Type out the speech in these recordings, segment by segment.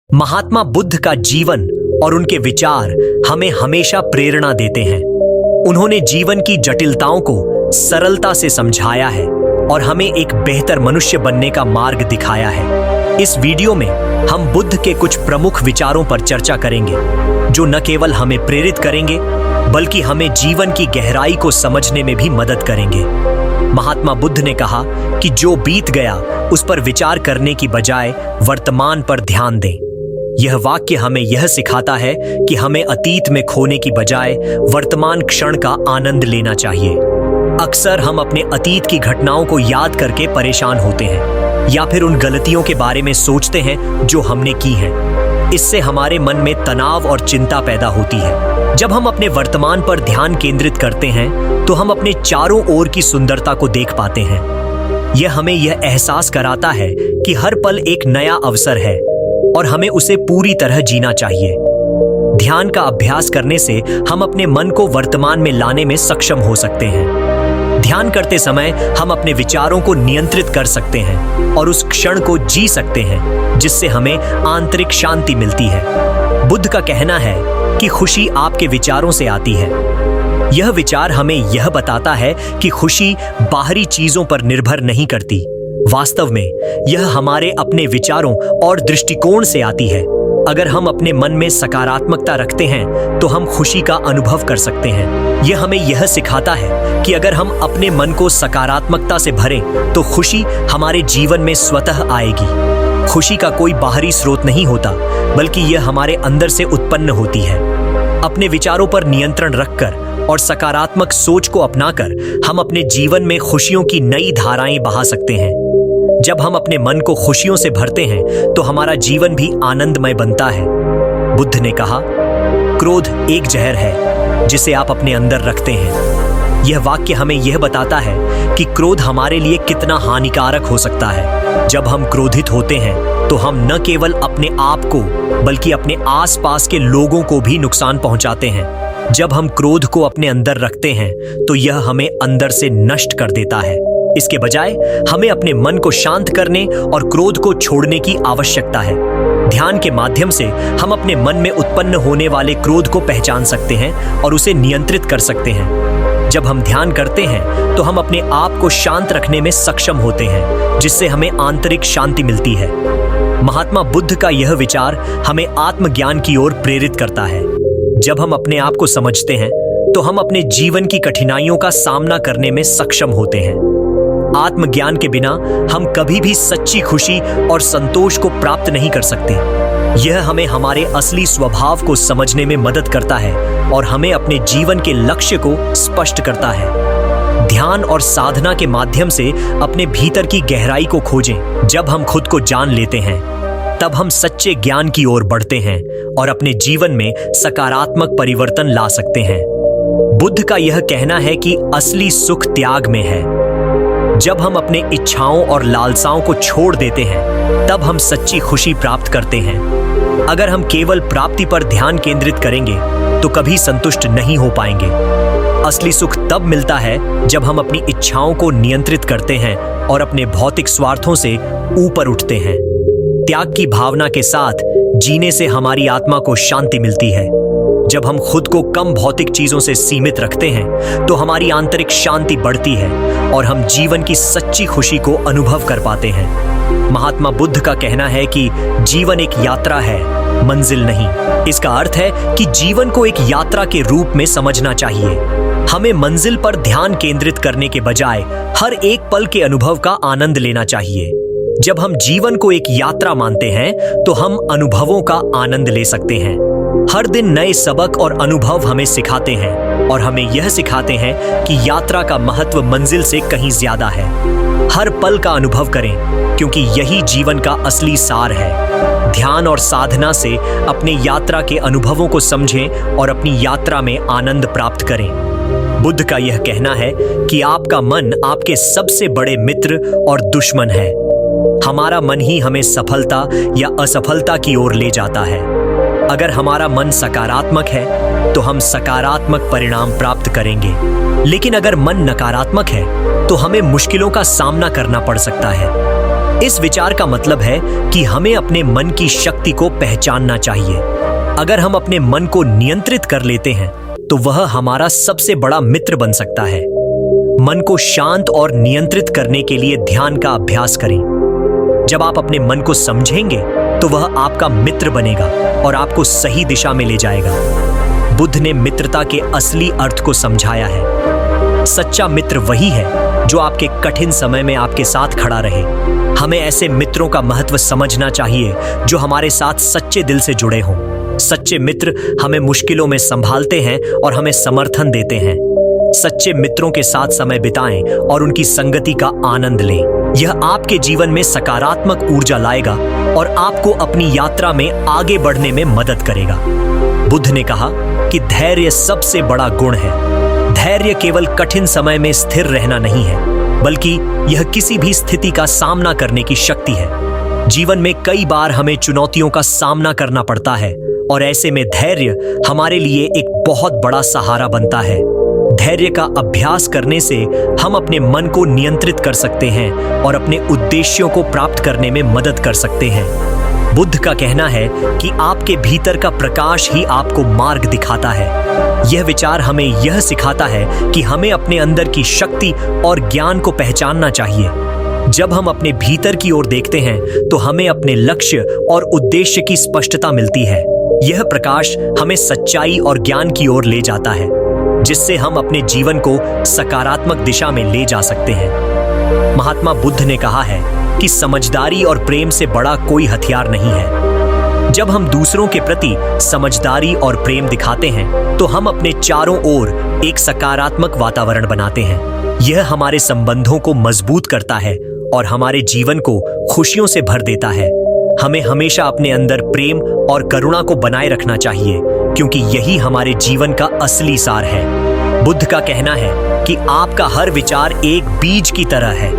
महात्मा बुद्ध का जीवन और उनके विचार हमें हमेशा प्रेरणा देते हैं। उन्होंने जीवन की जटिलताओं को सरलता से समझाया है और हमें एक बेहतर मनुष्य बनने का मार्ग दिखाया है। इस वीडियो में हम बुद्ध के कुछ प्रमुख विचारों पर चर्चा करेंगे, जो न केवल हमें प्रेरित करेंगे बल्कि हमें जीवन की गहराई को समझने में भी मदद करेंगे। महात्मा बुद्ध ने कहा कि जो बीत गया उस पर विचार करने की बजाय वर्तमान पर ध्यान दें। यह वाक्य हमें यह सिखाता है कि हमें अतीत में खोने की बजाय वर्तमान क्षण का आनंद लेना चाहिए। अक्सर हम अपने अतीत की घटनाओं को याद करके परेशान होते हैं या फिर उन गलतियों के बारे में सोचते हैं जो हमने की हैं। इससे हमारे मन में तनाव और चिंता पैदा होती है। जब हम अपने वर्तमान पर ध्यान केंद्रित करते हैं तो हम अपने चारों ओर की सुंदरता को देख पाते हैं। यह हमें यह एहसास कराता है कि हर पल एक नया अवसर है और हमें उसे पूरी तरह जीना चाहिए। ध्यान का अभ्यास करने से हम अपने मन को वर्तमान में लाने में सक्षम हो सकते हैं। ध्यान करते समय हम अपने विचारों को नियंत्रित कर सकते हैं और उस क्षण को जी सकते हैं, जिससे हमें आंतरिक शांति मिलती है। बुद्ध का कहना है कि खुशी आपके विचारों से आती है। यह विचार हमें यह बताता है कि खुशी बाहरी चीजों पर निर्भर नहीं करती। वास्तव में यह हमारे अपने विचारों और दृष्टिकोण से आती है। अगर हम अपने मन में सकारात्मकता रखते हैं तो हम खुशी का अनुभव कर सकते हैं। यह हमें यह सिखाता है कि अगर हम अपने मन को सकारात्मकता से भरें तो खुशी हमारे जीवन में स्वतः आएगी। खुशी का कोई बाहरी स्रोत नहीं होता, बल्कि यह हमारे अंदर से उत्पन्न होती है। अपने विचारों पर नियंत्रण रखकर और सकारात्मक सोच को अपनाकर हम अपने जीवन में खुशियों की नई धाराएं बहा सकते हैं। जब हम अपने मन को खुशियों से भरते हैं तो हमारा जीवन भी आनंदमय बनता है। बुद्ध ने कहा, क्रोध एक जहर है जिसे आप अपने अंदर रखते हैं। यह वाक्य हमें यह बताता है कि क्रोध हमारे लिए कितना हानिकारक हो सकता है। जब हम क्रोधित होते हैं तो हम न केवल अपने आप को बल्कि अपने आसपास के लोगों को भी नुकसान पहुंचाते हैं। जब हम क्रोध को अपने अंदर रखते हैं तो यह हमें अंदर से नष्ट कर देता है। इसके बजाय हमें अपने मन को शांत करने और क्रोध को छोड़ने की आवश्यकता है। ध्यान के माध्यम से हम अपने मन में उत्पन्न होने वाले क्रोध को पहचान सकते हैं और उसे नियंत्रित कर सकते हैं। जब हम ध्यान करते हैं तो हम अपने आप को शांत रखने में सक्षम होते हैं, जिससे हमें आंतरिक शांति मिलती है। महात्मा बुद्ध का यह विचार हमें आत्मज्ञान की ओर प्रेरित करता है। जब हम अपने आप को समझते हैं तो हम अपने जीवन की कठिनाइयों का सामना करने में सक्षम होते हैं। आत्मज्ञान के बिना हम कभी भी सच्ची खुशी और संतोष को प्राप्त नहीं कर सकते। यह हमें हमारे असली स्वभाव को समझने में मदद करता है और हमें अपने जीवन के लक्ष्य को स्पष्ट करता है। ध्यान और साधना के माध्यम से अपने भीतर की गहराई को खोजें। जब हम खुद को जान लेते हैं तब हम सच्चे ज्ञान की ओर बढ़ते हैं और अपने जीवन में सकारात्मक परिवर्तन ला सकते हैं। बुद्ध का यह कहना है कि असली सुख त्याग में है। जब हम अपने इच्छाओं और लालसाओं को छोड़ देते हैं तब हम सच्ची खुशी प्राप्त करते हैं। अगर हम केवल प्राप्ति पर ध्यान केंद्रित करेंगे तो कभी संतुष्ट नहीं हो पाएंगे। असली सुख तब मिलता है जब हम अपनी इच्छाओं को नियंत्रित करते हैं और अपने भौतिक स्वार्थों से ऊपर उठते हैं। त्याग की भावना के साथ जीने से हमारी आत्मा को शांति मिलती है। जब हम खुद को कम भौतिक चीजों से सीमित रखते हैं तो हमारी आंतरिक शांति बढ़ती है और हम जीवन की सच्ची खुशी को अनुभव कर पाते हैं। महात्मा बुद्ध का कहना है कि जीवन एक यात्रा है, मंजिल नहीं। इसका अर्थ है कि जीवन को एक यात्रा के रूप में समझना चाहिए। हमें मंजिल पर ध्यान केंद्रित करने के बजाय हर एक पल के अनुभव का आनंद लेना चाहिए। जब हम जीवन को एक यात्रा मानते हैं तो हम अनुभवों का आनंद ले सकते हैं। हर दिन नए सबक और अनुभव हमें सिखाते हैं और हमें यह सिखाते हैं कि यात्रा का महत्व मंजिल से कहीं ज्यादा है। हर पल का अनुभव करें, क्योंकि यही जीवन का असली सार है। ध्यान और साधना से अपने यात्रा के अनुभवों को समझें और अपनी यात्रा में आनंद प्राप्त करें। बुद्ध का यह कहना है कि आपका मन आपके सबसे बड़े मित्र और दुश्मन है। हमारा मन ही हमें सफलता या असफलता की ओर ले जाता है। अगर हमारा मन सकारात्मक है तो हम सकारात्मक परिणाम प्राप्त करेंगे, लेकिन अगर मन नकारात्मक है तो हमें मुश्किलों का सामना करना पड़ सकता है। इस विचार का मतलब है कि हमें अपने मन की शक्ति को पहचानना चाहिए। अगर हम अपने मन को नियंत्रित कर लेते हैं तो वह हमारा सबसे बड़ा मित्र बन सकता है। मन को शांत और नियंत्रित करने के लिए ध्यान का अभ्यास करें। जब आप अपने मन को समझेंगे तो वह आपका मित्र बनेगा और आपको सही दिशा में ले जाएगा। बुद्ध ने मित्रता के असली अर्थ को समझाया है। सच्चा मित्र वही है जो आपके कठिन समय में आपके साथ खड़ा रहे। हमें ऐसे मित्रों का महत्व समझना चाहिए जो हमारे साथ सच्चे दिल से जुड़े हों। सच्चे मित्र हमें मुश्किलों में संभालते हैं और हमें समर्थन देते हैं। सच्चे मित्रों के साथ समय बिताएं और उनकी संगति का आनंद लें। यह आपके जीवन में सकारात्मक ऊर्जा लाएगा और आपको अपनी यात्रा में आगे बढ़ने में मदद करेगा। बुद्ध ने कहा कि धैर्य सबसे बड़ा गुण है। धैर्य केवल कठिन समय में स्थिर रहना नहीं है, बल्कि यह किसी भी स्थिति का सामना करने की शक्ति है। जीवन में कई बार हमें चुनौतियों का सामना करना पड़ता है और ऐसे में धैर्य हमारे लिए एक बहुत बड़ा सहारा बनता है। धैर्य का अभ्यास करने से हम अपने मन को नियंत्रित कर सकते हैं और अपने उद्देश्यों को प्राप्त करने में मदद कर सकते हैं। बुद्ध का कहना है कि आपके भीतर का प्रकाश ही आपको मार्ग दिखाता है। यह विचार हमें यह सिखाता है कि हमें अपने अंदर की शक्ति और ज्ञान को पहचानना चाहिए। जब हम अपने भीतर की ओर देखते हैं तो हमें अपने लक्ष्य और उद्देश्य की स्पष्टता मिलती है। यह प्रकाश हमें सच्चाई और ज्ञान की ओर ले जाता है, जिससे हम अपने जीवन को सकारात्मक दिशा में ले जा सकते हैं। महात्मा बुद्ध ने कहा है कि समझदारी और प्रेम से बड़ा कोई हथियार नहीं है। जब हम दूसरों के प्रति समझदारी और प्रेम दिखाते हैं तो हम अपने चारों ओर एक सकारात्मक वातावरण बनाते हैं। यह हमारे संबंधों को मजबूत करता है और हमारे जीवन को खुशियों से भर देता है। हमें हमेशा अपने अंदर प्रेम और करुणा को बनाए रखना चाहिए, क्योंकि यही हमारे जीवन का असली सार है। बुद्ध का कहना है कि आपका हर विचार एक बीज की तरह है।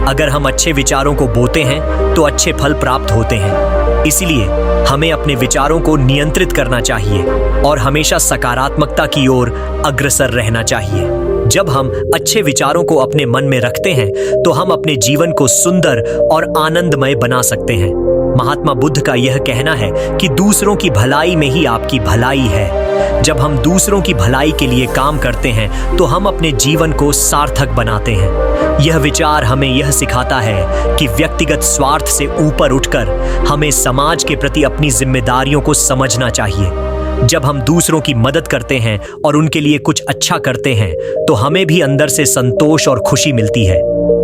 अगर हम अच्छे विचारों को बोते हैं तो अच्छे फल प्राप्त होते हैं। इसलिए हमें अपने विचारों को नियंत्रित करना चाहिए और हमेशा सकारात्मकता की ओर अग्रसर रहना चाहिए। जब हम अच्छे विचारों को अपने मन में रखते हैं तो हम अपने जीवन को सुंदर और आनंदमय बना सकते हैं। महात्मा बुद्ध का यह कहना है कि दूसरों की भलाई में ही आपकी भलाई है। जब हम दूसरों की भलाई के लिए काम करते हैं तो हम अपने जीवन को सार्थक बनाते हैं। यह विचार हमें यह सिखाता है कि व्यक्तिगत स्वार्थ से ऊपर उठकर हमें समाज के प्रति अपनी जिम्मेदारियों को समझना चाहिए। जब हम दूसरों की मदद करते हैं और उनके लिए कुछ अच्छा करते हैं तो हमें भी अंदर से संतोष और खुशी मिलती है।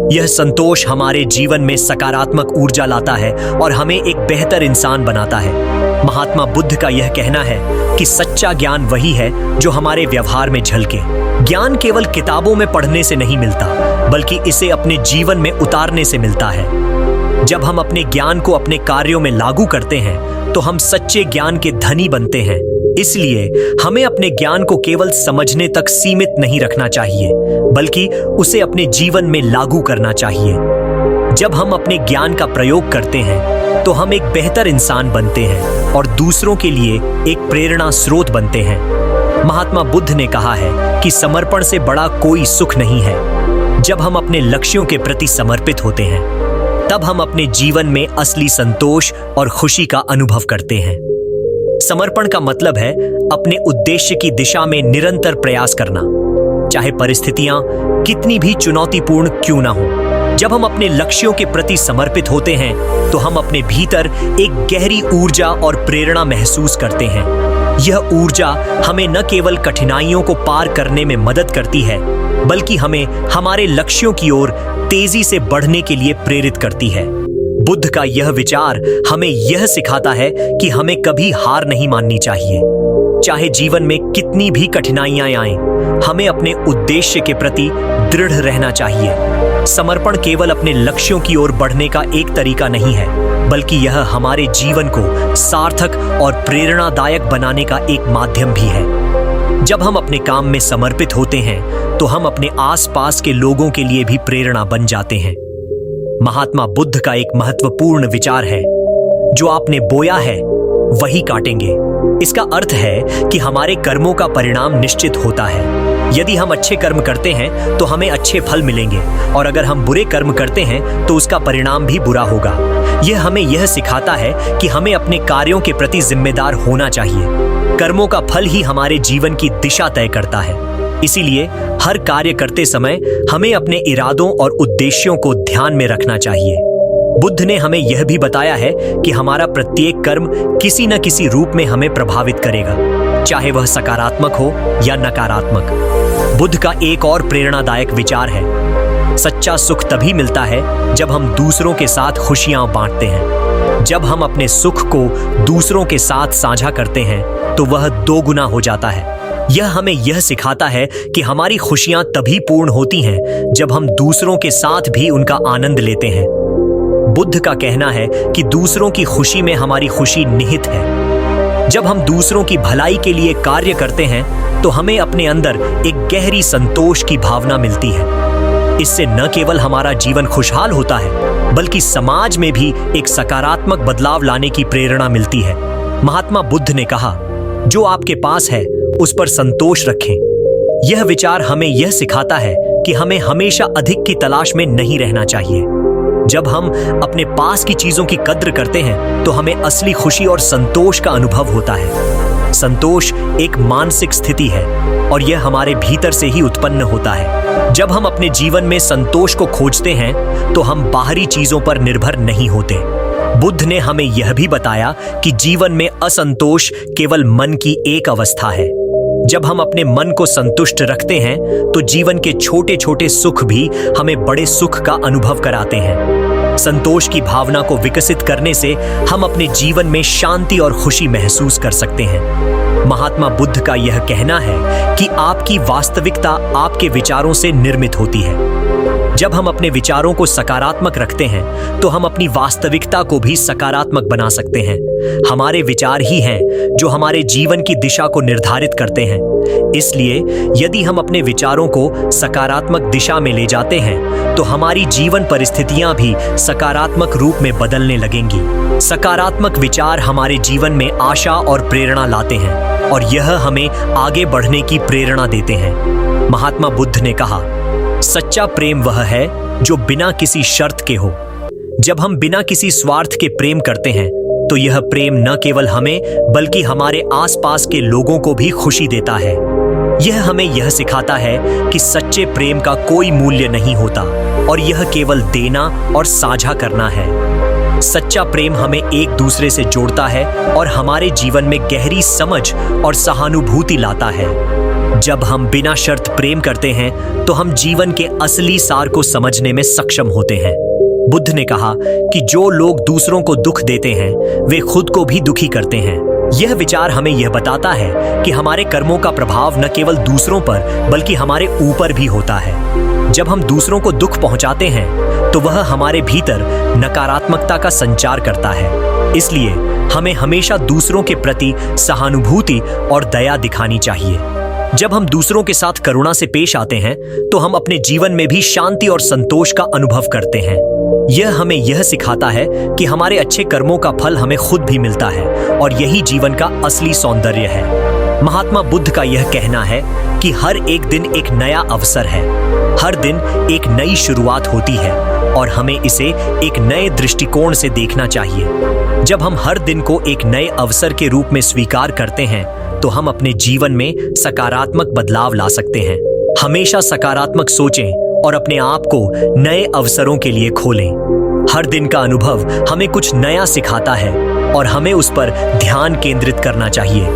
यह संतोष हमारे जीवन में सकारात्मक ऊर्जा लाता है और हमें एक बेहतर इंसान बनाता है। महात्मा बुद्ध का यह कहना है कि सच्चा ज्ञान वही है जो हमारे व्यवहार में झलके। ज्ञान केवल किताबों में पढ़ने से नहीं मिलता, बल्कि इसे अपने जीवन में उतारने से मिलता है। जब हम अपने ज्ञान को अपने कार्यों में लागू करते हैं तो हम सच्चे ज्ञान के धनी बनते हैं। इसलिए हमें अपने ज्ञान को केवल समझने तक सीमित नहीं रखना चाहिए, बल्कि उसे अपने जीवन में लागू करना चाहिए। जब हम अपने ज्ञान का प्रयोग करते हैं तो हम एक बेहतर इंसान बनते हैं और दूसरों के लिए एक प्रेरणा स्रोत बनते हैं। महात्मा बुद्ध ने कहा है कि समर्पण से बड़ा कोई सुख नहीं है। जब हम अपने लक्ष्यों के प्रति समर्पित होते हैं तब हम अपने जीवन में असली संतोष और खुशी का अनुभव करते हैं। समर्पण का मतलब है अपने उद्देश्य की दिशा में निरंतर प्रयास करना, चाहे परिस्थितियां कितनी भी चुनौतीपूर्ण क्यों ना हो। जब हम अपने लक्ष्यों के प्रति समर्पित होते हैं तो हम अपने भीतर एक गहरी ऊर्जा और प्रेरणा महसूस करते हैं। यह ऊर्जा हमें न केवल कठिनाइयों को पार करने में मदद करती है, बल्कि हमें हमारे लक्ष्यों की ओर तेजी से बढ़ने के लिए प्रेरित करती है। बुद्ध का यह विचार हमें यह सिखाता है कि हमें कभी हार नहीं माननी चाहिए। चाहे जीवन में कितनी भी कठिनाइयां आएं, हमें अपने उद्देश्य के प्रति दृढ़ रहना चाहिए। समर्पण केवल अपने लक्ष्यों की ओर बढ़ने का एक तरीका नहीं है, बल्कि यह हमारे जीवन को सार्थक और प्रेरणादायक बनाने का एक माध्यम भी है। जब हम अपने काम में समर्पित होते हैं तो हम अपने आसपास के लोगों के लिए भी प्रेरणा बन जाते हैं। महात्मा बुद्ध का एक महत्वपूर्ण विचार है, जो आपने बोया है वही काटेंगे। इसका अर्थ है कि हमारे कर्मों का परिणाम निश्चित होता है। यदि हम अच्छे कर्म करते हैं तो हमें अच्छे फल मिलेंगे, और अगर हम बुरे कर्म करते हैं तो उसका परिणाम भी बुरा होगा। यह हमें यह सिखाता है कि हमें अपने कार्यों के प्रति जिम्मेदार होना चाहिए। कर्मों का फल ही हमारे जीवन की दिशा तय करता है। इसीलिए हर कार्य करते समय हमें अपने इरादों और उद्देश्यों को ध्यान में रखना चाहिए। बुद्ध ने हमें यह भी बताया है कि हमारा प्रत्येक कर्म किसी न किसी रूप में हमें प्रभावित करेगा, चाहे वह सकारात्मक हो या नकारात्मक। बुद्ध का एक और प्रेरणादायक विचार है, सच्चा सुख तभी मिलता है जब हम दूसरों के साथ खुशियां बांटते हैं। जब हम अपने सुख को दूसरों के साथ साझा करते हैं तो वह दोगुना हो जाता है। यह हमें यह सिखाता है कि हमारी खुशियां तभी पूर्ण होती हैं जब हम दूसरों के साथ भी उनका आनंद लेते हैं। बुद्ध का कहना है कि दूसरों की खुशी में हमारी खुशी निहित है। जब हम दूसरों की भलाई के लिए कार्य करते हैं तो हमें अपने अंदर एक गहरी संतोष की भावना मिलती है। इससे न केवल हमारा जीवन खुशहाल होता है, बल्कि समाज में भी एक सकारात्मक बदलाव लाने की प्रेरणा मिलती है। महात्मा बुद्ध ने कहा, जो आपके पास है उस पर संतोष रखें। यह विचार हमें यह सिखाता है कि हमें हमेशा अधिक की तलाश में नहीं रहना चाहिए। जब हम अपने पास की चीजों की कद्र करते हैं तो हमें असली खुशी और संतोष का अनुभव होता है। संतोष एक मानसिक स्थिति है और यह हमारे भीतर से ही उत्पन्न होता है। जब हम अपने जीवन में संतोष को खोजते हैं तो हम बाहरी चीजों पर निर्भर नहीं होते। बुद्ध ने हमें यह भी बताया कि जीवन में असंतोष केवल मन की एक अवस्था है। जब हम अपने मन को संतुष्ट रखते हैं तो जीवन के छोटे छोटे सुख भी हमें बड़े सुख का अनुभव कराते हैं। संतोष की भावना को विकसित करने से हम अपने जीवन में शांति और खुशी महसूस कर सकते हैं। महात्मा बुद्ध का यह कहना है कि आपकी वास्तविकता आपके विचारों से निर्मित होती है। जब हम अपने विचारों को सकारात्मक रखते हैं तो हम अपनी वास्तविकता को भी सकारात्मक बना सकते हैं। हमारे विचार ही हैं जो हमारे जीवन की दिशा को निर्धारित करते हैं। इसलिए यदि हम अपने विचारों को सकारात्मक दिशा में ले जाते हैं तो हमारी जीवन परिस्थितियां भी सकारात्मक रूप में बदलने लगेंगी। सकारात्मक विचार हमारे जीवन में आशा और प्रेरणा लाते हैं और यह हमें आगे बढ़ने की प्रेरणा देते हैं। महात्मा बुद्ध ने कहा, सच्चा प्रेम वह है जो बिना किसी शर्त के हो। जब हम बिना किसी स्वार्थ के प्रेम करते हैं तो यह प्रेम न केवल हमें बल्कि हमारे आसपास के लोगों को भी खुशी देता है। यह हमें यह सिखाता है कि सच्चे प्रेम का कोई मूल्य नहीं होता और यह केवल देना और साझा करना है। सच्चा प्रेम हमें एक दूसरे से जोड़ता है और हमारे जीवन में गहरी समझ और सहानुभूति लाता है। जब हम बिना शर्त प्रेम करते हैं तो हम जीवन के असली सार को समझने में सक्षम होते हैं। बुद्ध ने कहा कि जो लोग दूसरों को दुख देते हैं वे खुद को भी दुखी करते हैं। यह विचार हमें यह बताता है कि हमारे कर्मों का प्रभाव न केवल दूसरों पर बल्कि हमारे ऊपर भी होता है। जब हम दूसरों को दुख पहुंचाते हैं तो वह हमारे भीतर नकारात्मकता का संचार करता है। इसलिए हमें हमेशा दूसरों के प्रति सहानुभूति और दया दिखानी चाहिए। जब हम दूसरों के साथ करुणा से पेश आते हैं तो हम अपने जीवन में भी शांति और संतोष का अनुभव करते हैं। यह हमें यह सिखाता है कि हमारे अच्छे कर्मों का फल हमें खुद भी मिलता है और यही जीवन का असली सौंदर्य है। महात्मा बुद्ध का यह कहना है कि हर एक दिन एक नया अवसर है। हर दिन एक नई शुरुआत होती है और हमें इसे एक नए दृष्टिकोण से देखना चाहिए। जब हम हर दिन को एक नए अवसर के रूप में स्वीकार करते हैं तो हम अपने जीवन में सकारात्मक बदलाव ला सकते हैं। हमेशा सकारात्मक सोचें और अपने आप को नए अवसरों के लिए खोलें। हर दिन का अनुभव हमें कुछ नया सिखाता है और हमें उस पर ध्यान केंद्रित करना चाहिए।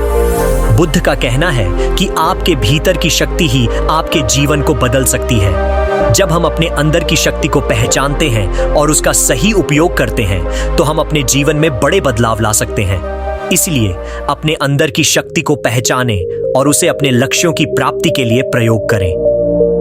बुद्ध का कहना है कि आपके भीतर की शक्ति ही आपके जीवन को बदल सकती है। जब हम अपने अंदर की शक्ति को पहचानते हैं और उसका सही उपयोग करते हैं तो हम अपने जीवन में बड़े बदलाव ला सकते हैं। इसलिए अपने अंदर की शक्ति को पहचानें और उसे अपने लक्ष्यों की प्राप्ति के लिए प्रयोग करें।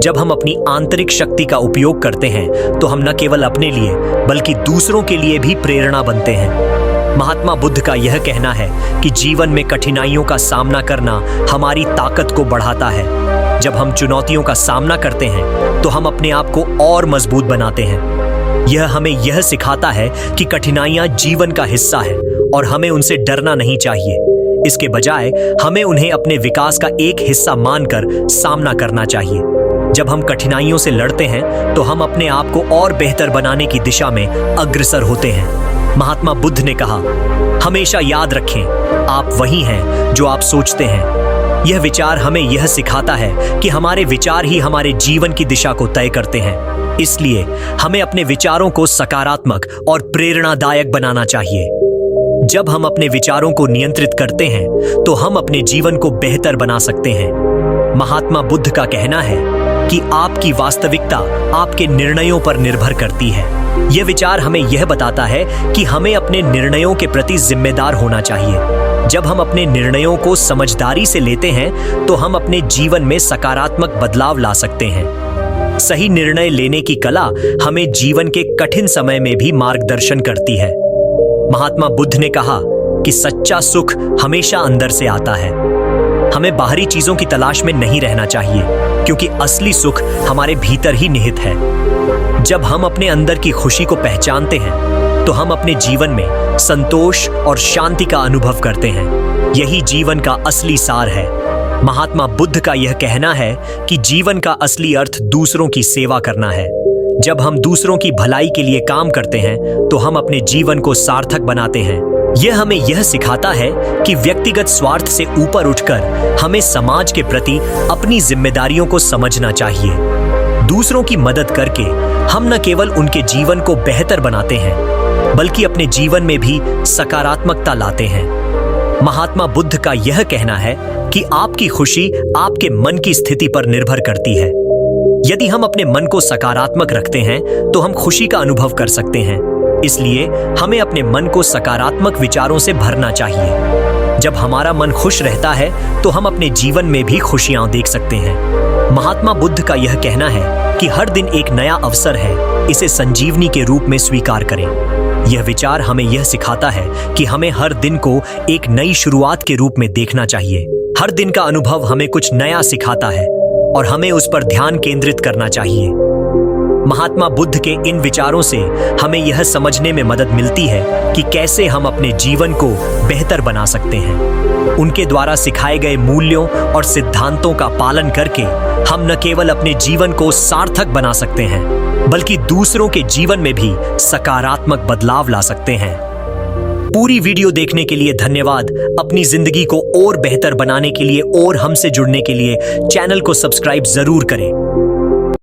जब हम अपनी आंतरिक शक्ति का उपयोग करते हैं तो हम न केवल अपने लिए बल्कि दूसरों के लिए भी प्रेरणा बनते हैं। महात्मा बुद्ध का यह कहना है कि जीवन में कठिनाइयों का सामना करना हमारी ताकत को बढ़ाता है। जब हम चुनौतियों का सामना करते हैं तो हम अपने आप को और मजबूत बनाते हैं। यह हमें यह सिखाता है कि कठिनाइयां जीवन का हिस्सा है और हमें उनसे डरना नहीं चाहिए। इसके बजाय हमें उन्हें अपने विकास का एक हिस्सा मानकर सामना करना चाहिए। जब हम कठिनाइयों से लड़ते हैं तो हम अपने आप को और बेहतर बनाने की दिशा में अग्रसर होते हैं। महात्मा बुद्ध ने कहा, हमेशा याद रखें, आप वही हैं जो आप सोचते हैं। यह विचार हमें यह सिखाता है कि हमारे विचार ही हमारे जीवन की दिशा को तय करते हैं। इसलिए हमें अपने विचारों को सकारात्मक और प्रेरणादायक बनाना चाहिए। जब हम अपने विचारों को नियंत्रित करते हैं तो हम अपने जीवन को बेहतर बना सकते हैं। महात्मा बुद्ध का कहना है कि आपकी वास्तविकता आपके निर्णयों पर निर्भर करती है। यह विचार हमें यह बताता है कि हमें अपने निर्णयों के प्रति जिम्मेदार होना चाहिए। जब हम अपने निर्णयों को समझदारी से लेते हैं तो हम अपने जीवन में सकारात्मक बदलाव ला सकते हैं। सही निर्णय लेने की कला हमें जीवन के कठिन समय में भी मार्गदर्शन करती है। महात्मा बुद्ध ने कहा कि सच्चा सुख हमेशा अंदर से आता है। हमें बाहरी चीजों की तलाश में नहीं रहना चाहिए, क्योंकि असली सुख हमारे भीतर ही निहित है। जब हम अपने अंदर की खुशी को पहचानते हैं तो हम अपने जीवन में संतोष और शांति का अनुभव करते हैं। यही जीवन का असली सार है। महात्मा बुद्ध का यह कहना है कि जीवन का असली अर्थ दूसरों की सेवा करना है। जब हम दूसरों की भलाई के लिए काम करते हैं तो हम अपने जीवन को सार्थक बनाते हैं। यह हमें यह सिखाता है कि व्यक्तिगत स्वार्थ से ऊपर उठकर हमें समाज के प्रति अपनी जिम्मेदारियों को समझना चाहिए। दूसरों की मदद करके हम न केवल उनके जीवन को बेहतर बनाते हैं, बल्कि अपने जीवन में भी सकारात्मकता लाते हैं। महात्मा बुद्ध का यह कहना है कि आपकी खुशी आपके मन की स्थिति पर निर्भर करती है। यदि हम अपने मन को सकारात्मक रखते हैं तो हम खुशी का अनुभव कर सकते हैं। इसलिए हमें अपने मन को सकारात्मक विचारों से भरना चाहिए। जब हमारा मन खुश रहता है तो हम अपने जीवन में भी खुशियां देख सकते हैं। महात्मा बुद्ध का यह कहना है कि हर दिन एक नया अवसर है, इसे संजीवनी के रूप में स्वीकार करें। यह विचार हमें यह सिखाता है कि हमें हर दिन को एक नई शुरुआत के रूप में देखना चाहिए। हर दिन का अनुभव हमें कुछ नया सिखाता है और हमें उस पर ध्यान केंद्रित करना चाहिए। महात्मा बुद्ध के इन विचारों से हमें यह समझने में मदद मिलती है कि कैसे हम अपने जीवन को बेहतर बना सकते हैं। उनके द्वारा सिखाए गए मूल्यों और सिद्धांतों का पालन करके हम न केवल अपने जीवन को सार्थक बना सकते हैं, बल्कि दूसरों के जीवन में भी सकारात्मक बदलाव ला सकते हैं। पूरी वीडियो देखने के लिए धन्यवाद। अपनी जिंदगी को और बेहतर बनाने के लिए और हमसे जुड़ने के लिए चैनल को सब्सक्राइब जरूर करें।